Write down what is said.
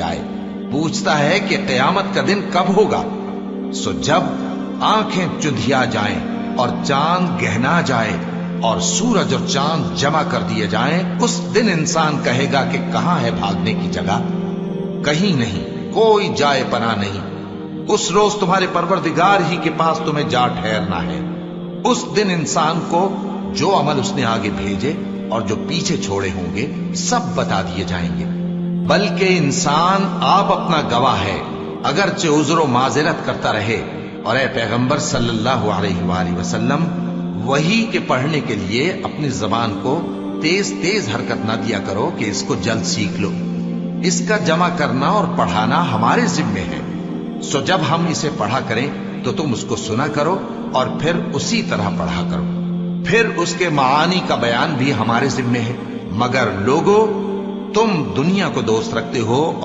جائے، پوچھتا ہے کہ قیامت کا دن کب ہوگا۔ سو جب آنکھیں چندھیا جائیں اور چاند گہنا جائے اور سورج اور چاند جمع کر دیے جائیں، اس دن انسان کہے گا کہ کہاں ہے بھاگنے کی جگہ؟ کہیں نہیں، کوئی جائے پناہ نہیں۔ اس روز تمہارے پروردگار ہی کے پاس تمہیں جا ٹھہرنا ہے۔ اس دن انسان کو جو عمل اس نے آگے بھیجے اور جو پیچھے چھوڑے ہوں گے سب بتا دیے جائیں گے۔ بلکہ انسان آپ اپنا گواہ ہے، اگرچہ عذر و معذرت کرتا رہے۔ اور اے پیغمبر صلی اللہ علیہ وآلہ وسلم، وحی کے پڑھنے کے لیے اپنی زبان کو تیز تیز حرکت نہ دیا کرو کہ اس کو جلد سیکھ لو۔ اس کا جمع کرنا اور پڑھانا ہمارے ذمے ہے۔ سو جب ہم اسے پڑھا کریں تو تم اس کو سنا کرو اور پھر اسی طرح پڑھا کرو۔ پھر اس کے معانی کا بیان بھی ہمارے ذمے ہے۔ مگر لوگو، تم دنیا کو دوست رکھتے ہو